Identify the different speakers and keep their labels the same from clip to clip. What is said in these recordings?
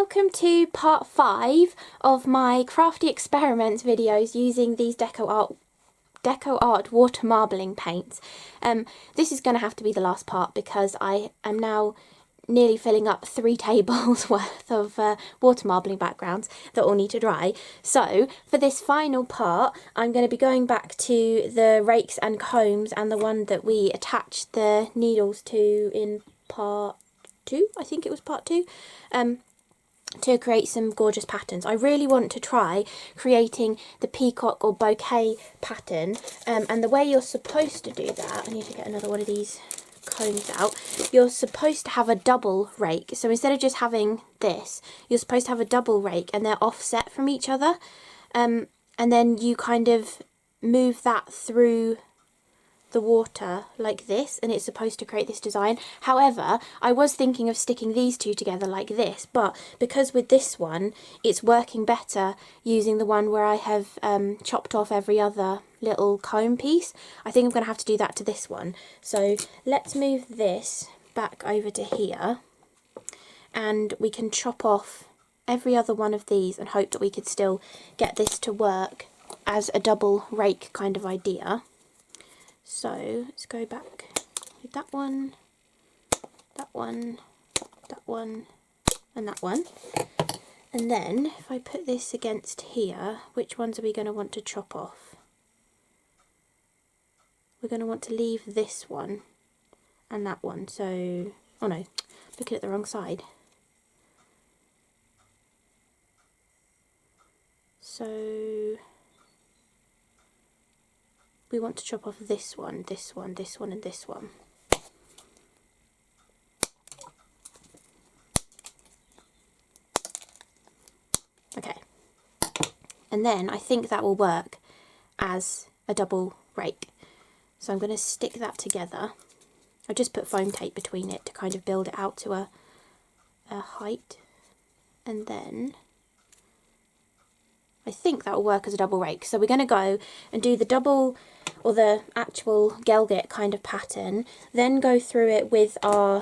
Speaker 1: welcome to part 5 of my CRaFTi Experiments videos using these DecoArt Water Marbling Paints. This is going to have to be the last part because I am now nearly filling up 3 tables worth of water marbling backgrounds that all need to dry. So for this final part I'm going to be going back to the rakes and combs and the one that we attached the needles to in part 2, I think it was part 2, to create some gorgeous patterns. I really want to try creating the peacock or bouquet pattern, and the way you're supposed to do that, I need to get another one of these combs out, you're supposed to have a double rake. So instead of just having this, you're supposed to have a double rake and they're offset from each other, and then you kind of move that through the water like this, and it's supposed to create this design. However, I was thinking of sticking these two together like this, but because with this one it's working better using the one where I have chopped off every other little comb piece, I think I'm going to have to do that to this one. So let's move this back over to here and we can chop off every other one of these and hope that we could still get this to work as a double rake kind of idea. So let's go back with that one, that one, that one, and that one. And then if I put this against here, which ones are we going to want to chop off? We're going to want to leave this one and that one. So, oh no, looking at the wrong side. So we want to chop off this one, this one, this one, and this one. Okay. And then I think that will work as a double rake. So I'm going to stick that together. I've just put foam tape between it to kind of build it out to a height. And then I think that will work as a double rake. So we're going to go and do the double or the actual gelgit kind of pattern, then go through it with our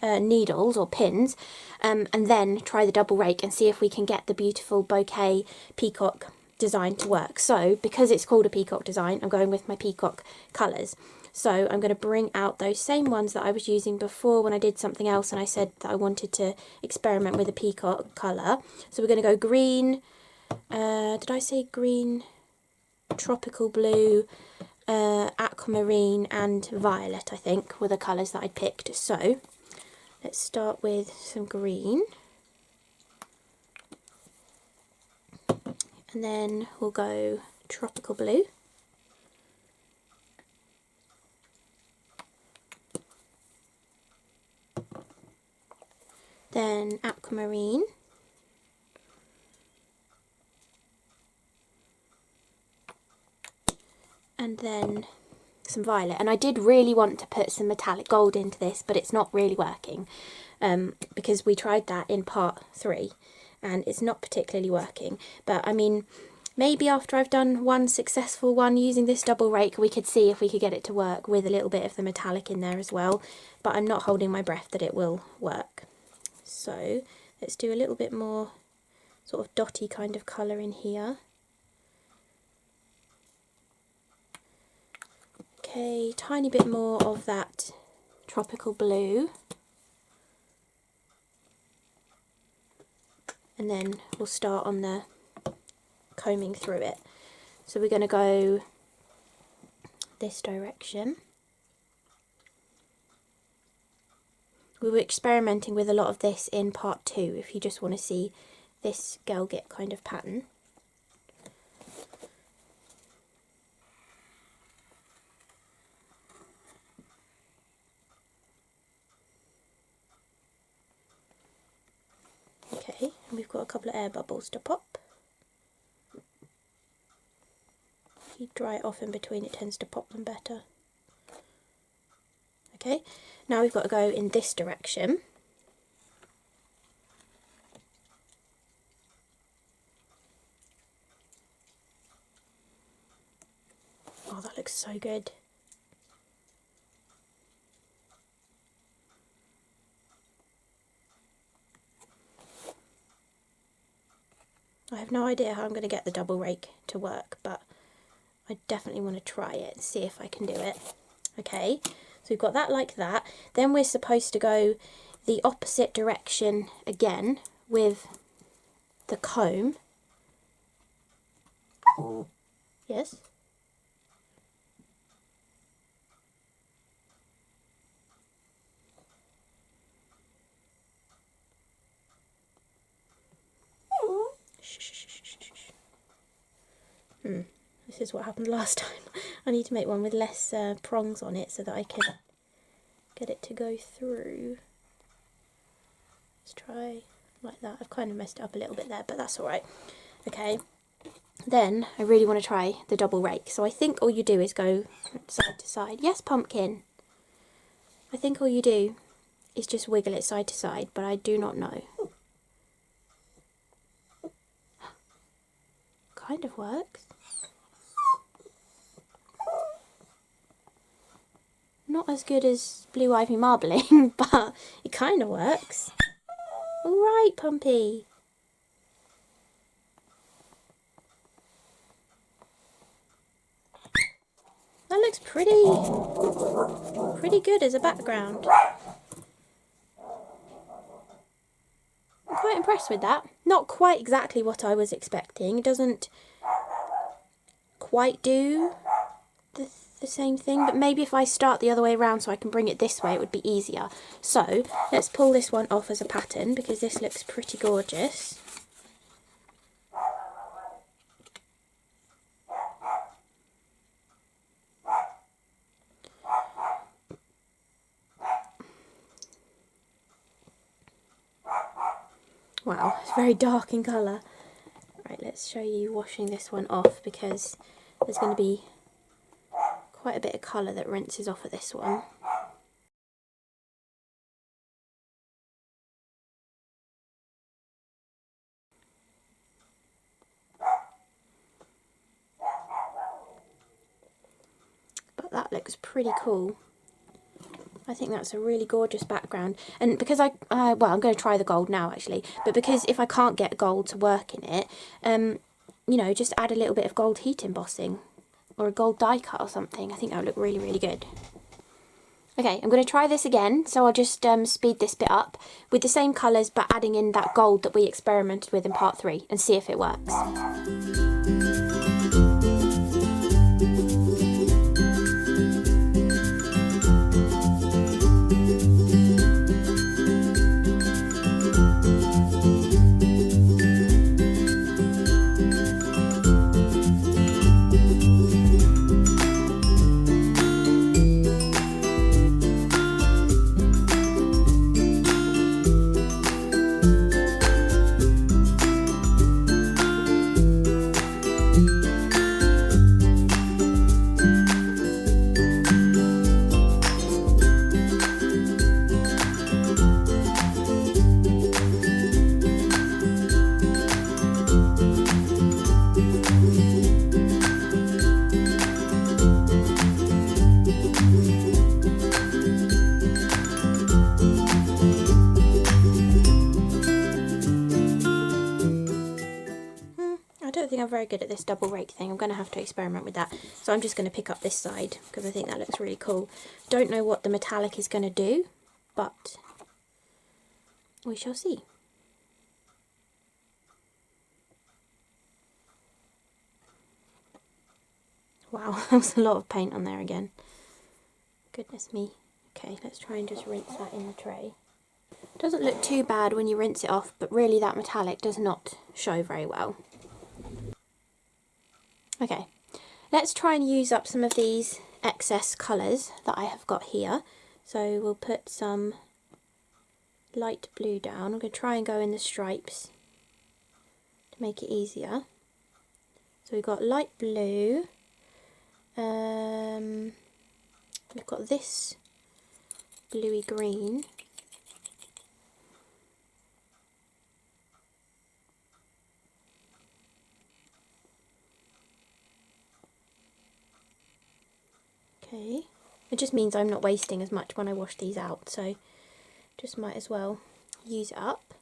Speaker 1: needles or pins, and then try the double rake and see if we can get the beautiful bouquet peacock design to work. So because it's called a peacock design, I'm going with my peacock colours. So I'm going to bring out those same ones that I was using before when I did something else and I said that I wanted to experiment with a peacock colour. So we're going to go green, did I say green, tropical blue, aquamarine and violet, I think, were the colours that I picked. So let's start with some green, and then we'll go tropical blue, then aquamarine, and then some violet. And I did really want to put some metallic gold into this, but it's not really working, because we tried that in part 3 and it's not particularly working. But I mean, maybe after I've done one successful one using this double rake, we could see if we could get it to work with a little bit of the metallic in there as well, but I'm not holding my breath that it will work. So let's do a little bit more sort of dotty kind of colour in here. Okay, tiny bit more of that tropical blue, and then we'll start on the combing through it. So we're going to go this direction. We were experimenting with a lot of this in part 2 if you just want to see this gelgit kind of pattern. Okay, and we've got a couple of air bubbles to pop. If you dry it off in between, it tends to pop them better. Okay, now we've got to go in this direction. Oh, that looks so good. have no idea how I'm going to get the double rake to work, but I definitely want to try it and see if I can do it. Okay, so we've got that like that. Then we're supposed to go the opposite direction again with the comb. Yes? This is what happened last time. I need to make one with less prongs on it so that I can get it to go through. Let's try like that. I've kind of messed it up a little bit there, but that's alright. Okay, then I really want to try the double rake. So I think all you do is go side to side. Yes, Pumpkin. I think all you do is just wiggle it side to side, but I do not know. Kind of works. Not as good as Blue Ivy marbling, but it kind of works. Alright, Pumpy. That looks pretty good as a background. I'm quite impressed with that. Not quite exactly what I was expecting. It doesn't quite do the same thing, but maybe if I start the other way around so I can bring it this way, it would be easier. So let's pull this one off as a pattern because this looks pretty gorgeous. Wow, it's very dark in colour. Right, let's show you washing this one off because there's going to be quite a bit of colour that rinses off of this one. But that looks pretty cool. I think that's a really gorgeous background, and because well, I'm going to try the gold now actually, but because if I can't get gold to work in it, you know, just add a little bit of gold heat embossing or a gold die cut or something. I think that would look really, really good. Okay, I'm going to try this again, so I'll just speed this bit up with the same colours but adding in that gold that we experimented with in part 3 and see if it works. I'm very good at this double rake thing. I'm going to have to experiment with that. So I'm just going to pick up this side because I think that looks really cool. Don't know what the metallic is going to do, but we shall see. Wow, that was a lot of paint on there again. Goodness me. Okay, let's try and just rinse that in the tray. Doesn't look too bad when you rinse it off, but really that metallic does not show very well. Okay, let's try and use up some of these excess colours that I have got here. So we'll put some light blue down. I'm going to try and go in the stripes to make it easier. So we've got light blue. We've got this bluey green. Okay, it just means I'm not wasting as much when I wash these out, so just might as well use it up.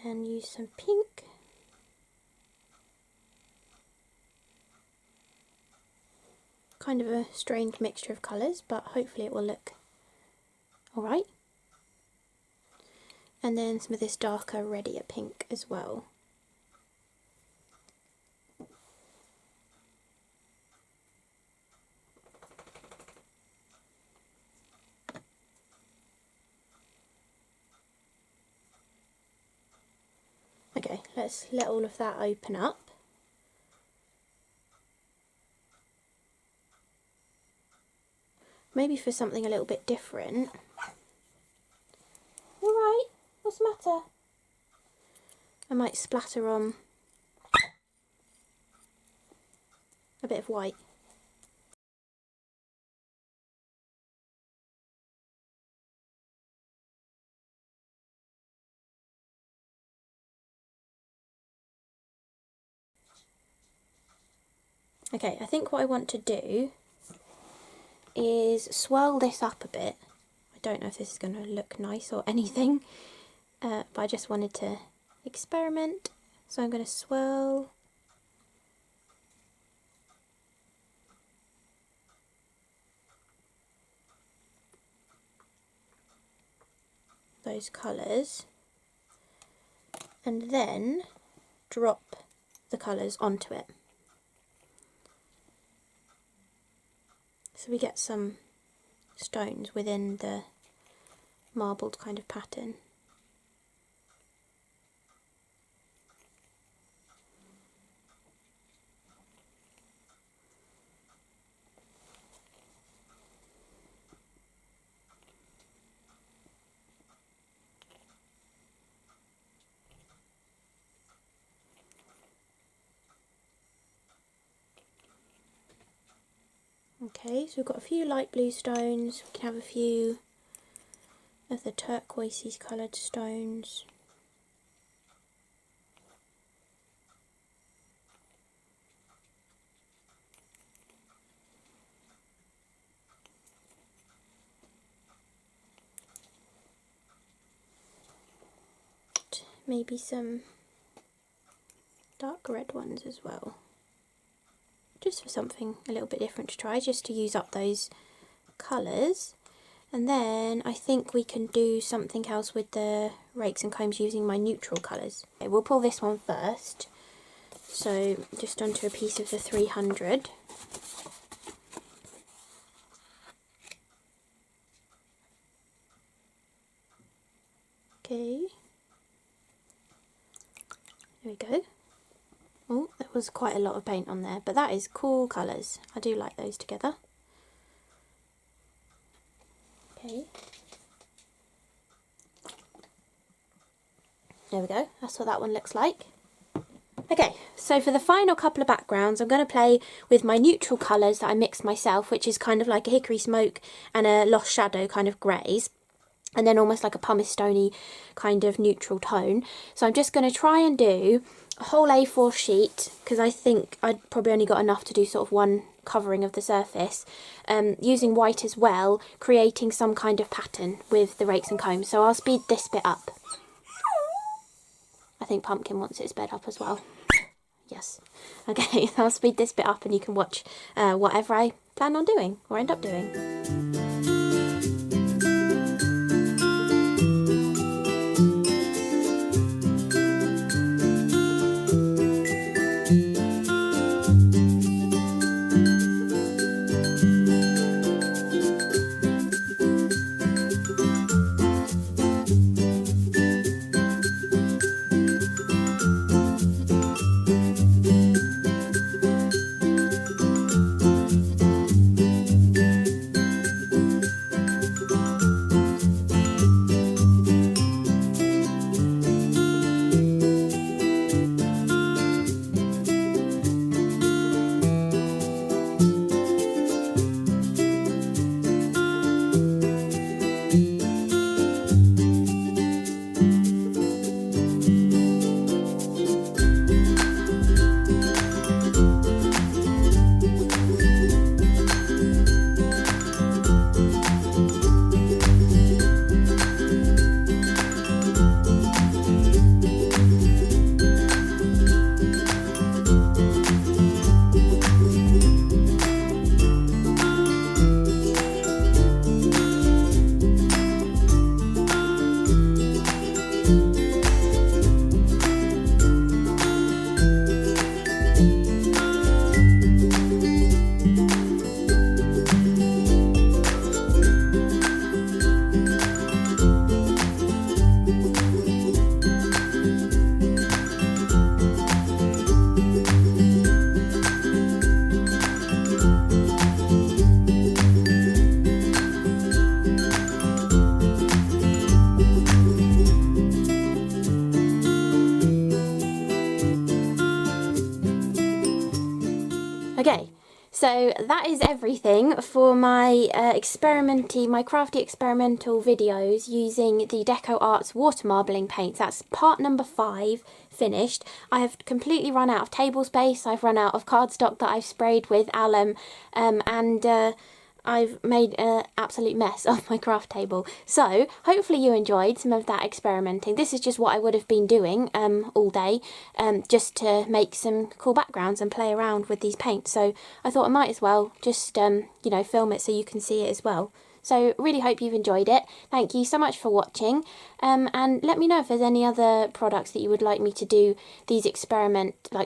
Speaker 1: and use some pink. Kind of a strange mixture of colours, but hopefully it will look alright. And then some of this darker, reddier pink as well. Okay, let's let all of that open up. Maybe for something a little bit different. Alright, what's the matter? I might splatter on a bit of white. Okay, I think what I want to do is swirl this up a bit. I don't know if this is going to look nice or anything, but I just wanted to experiment. So I'm going to swirl those colours and then drop the colours onto it. So we get some stones within the marbled kind of pattern. Okay, so we've got a few light blue stones, we can have a few of the turquoisey coloured stones. Maybe some dark red ones as well. Just for something a little bit different to try, just to use up those colours. And then I think we can do something else with the rakes and combs using my neutral colours. Okay, we'll pull this one first. So just onto a piece of the 300. Okay. There we go. Oh, there was quite a lot of paint on there, but that is cool colours. I do like those together. Okay. There we go, that's what that one looks like. Okay, so for the final couple of backgrounds, I'm going to play with my neutral colours that I mixed myself, which is kind of like a hickory smoke and a lost shadow kind of greys. And then almost like a pumice stoney kind of neutral tone. So I'm just going to try and do a whole A4 sheet, because I think I'd probably only got enough to do sort of one covering of the surface, using white as well, creating some kind of pattern with the rakes and combs. So I'll speed this bit up. I think Pumpkin wants it sped up as well. Yes. Okay, I'll speed this bit up and you can watch whatever I plan on doing or end up doing. So that is everything for my my crafty experimental videos using the DecoArt Water Marbling Paints. That's part number 5 finished. I have completely run out of table space. I've run out of cardstock that I've sprayed with alum, and I've made an absolute mess of my craft table. So hopefully you enjoyed some of that experimenting. This is just what I would have been doing all day, just to make some cool backgrounds and play around with these paints. So I thought I might as well just you know, film it so you can see it as well. So really hope you've enjoyed it. Thank you so much for watching, and let me know if there's any other products that you would like me to do these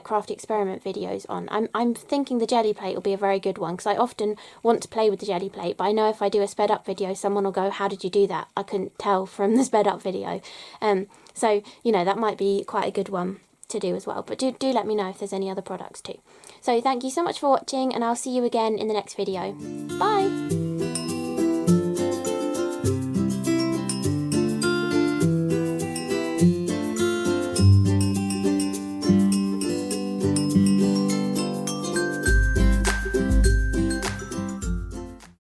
Speaker 1: crafty experiment videos on. I'm thinking the jelly plate will be a very good one, because I often want to play with the jelly plate, but I know if I do a sped up video, someone will go, how did you do that? I couldn't tell from the sped up video. So, you know, that might be quite a good one to do as well, but do let me know if there's any other products too. So thank you so much for watching, and I'll see you again in the next video. Bye!